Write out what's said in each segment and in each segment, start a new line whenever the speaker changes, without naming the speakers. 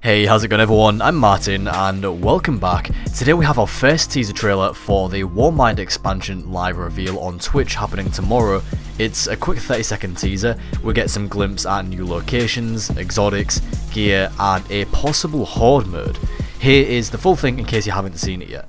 Hey, how's it going everyone? I'm Martin and welcome back. Today we have our first teaser trailer for the Warmind expansion live reveal on Twitch happening tomorrow. It's a quick 30-second teaser. We get some glimpse at new locations, exotics, gear and a possible Horde mode. Here is the full thing in case you haven't seen it yet.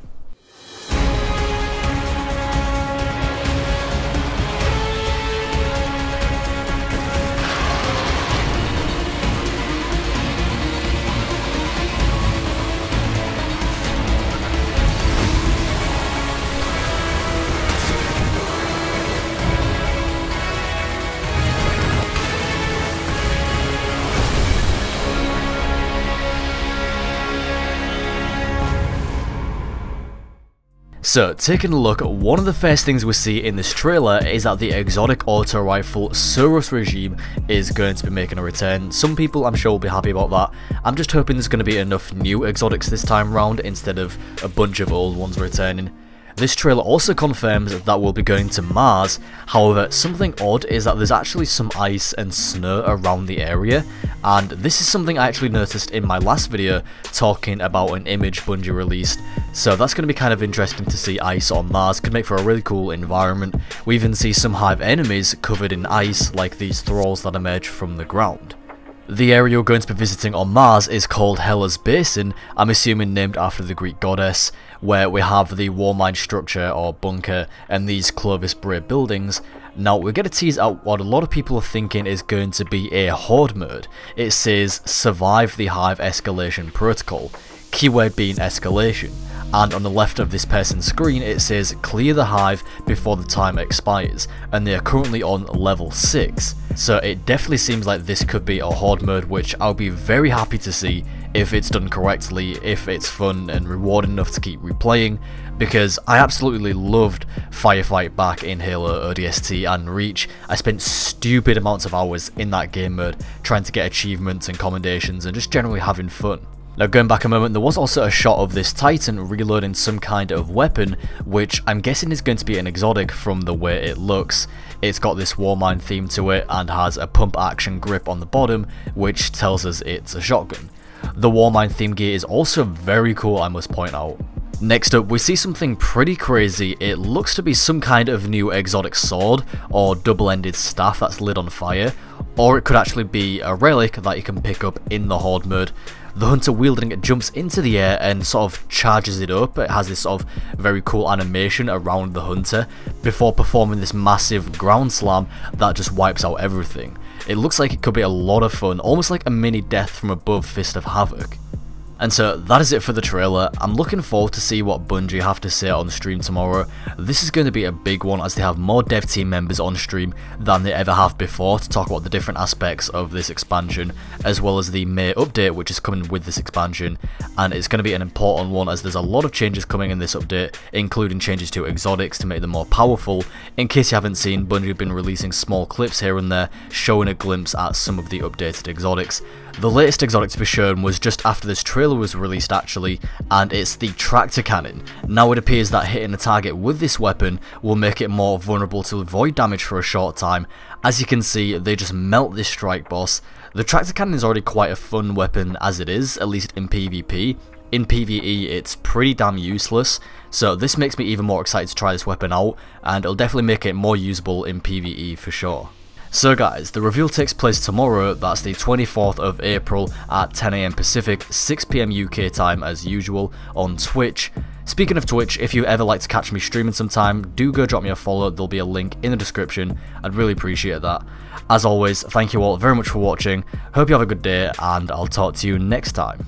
So, taking a look, one of the first things we see in this trailer is that the exotic auto rifle Soros regime is going to be making a return. Some people I'm sure will be happy about that. I'm just hoping there's going to be enough new exotics this time round instead of a bunch of old ones returning. This trailer also confirms that we'll be going to Mars. However, something odd is that there's actually some ice and snow around the area, and this is something I actually noticed in my last video talking about an image Bungie released, so that's going to be kind of interesting to see ice on Mars. Could make for a really cool environment. We even see some hive enemies covered in ice like these thralls that emerge from the ground. The area we're going to be visiting on Mars is called Hela's Basin, I'm assuming named after the Greek goddess, where we have the Warmind structure or bunker and these Clovis Bray buildings. Now we're going to tease out what a lot of people are thinking is going to be a Horde mode. It says survive the hive escalation protocol, keyword being escalation. And on the left of this person's screen it says clear the hive before the time expires, and they are currently on level 6. So it definitely seems like this could be a Horde mode, which I'll be very happy to see if it's done correctly, if it's fun and rewarding enough to keep replaying, because I absolutely loved Firefight back in Halo ODST and Reach. I spent stupid amounts of hours in that game mode trying to get achievements and commendations and just generally having fun. Now going back a moment, there was also a shot of this Titan reloading some kind of weapon, which I'm guessing is going to be an exotic from the way it looks. It's got this Warmind theme to it and has a pump action grip on the bottom, which tells us it's a shotgun. The Warmind theme gear is also very cool, I must point out. Next up, we see something pretty crazy. It looks to be some kind of new exotic sword or double-ended staff that's lit on fire, or it could actually be a relic that you can pick up in the Horde mode. The hunter wielding it jumps into the air and sort of charges it up. It has this sort of very cool animation around the hunter before performing this massive ground slam that just wipes out everything. It looks like it could be a lot of fun, almost like a mini Death from Above Fist of Havoc. And so that is it for the trailer. I'm looking forward to see what Bungie have to say on stream tomorrow. This is going to be a big one as they have more dev team members on stream than they ever have before to talk about the different aspects of this expansion, as well as the May update which is coming with this expansion. And it's going to be an important one as there's a lot of changes coming in this update, including changes to exotics to make them more powerful. In case you haven't seen, Bungie have been releasing small clips here and there showing a glimpse at some of the updated exotics. The latest exotic to be shown was just after this trailer was released actually, and it's the tractor cannon. Now it appears that hitting a target with this weapon will make it more vulnerable to void damage for a short time. As you can see, they just melt this strike boss. The tractor cannon is already quite a fun weapon as it is, at least in PvP. In PvE it's pretty damn useless, so this makes me even more excited to try this weapon out, and it'll definitely make it more usable in PvE for sure. So guys, the reveal takes place tomorrow, that's the 24th of April at 10 AM Pacific, 6 PM UK time as usual on Twitch. Speaking of Twitch, if you ever like to catch me streaming sometime, do go drop me a follow, there'll be a link in the description, I'd really appreciate that. As always, thank you all very much for watching, hope you have a good day and I'll talk to you next time.